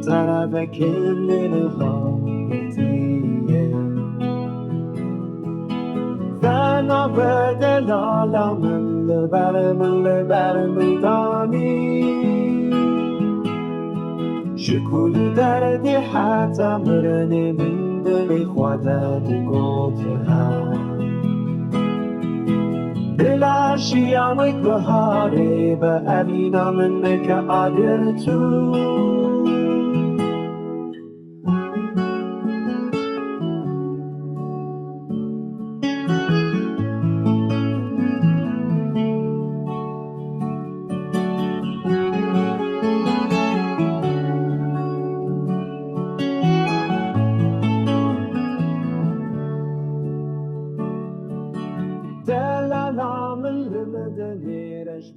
طرف كل خاطیه فنا بدل عالم لبر من دانی شکل دردی حتی مرنه من دلی خودت گوته هم دلاشی آمد بهاره به ابینا من که عادل تو دلالام لمدنیرش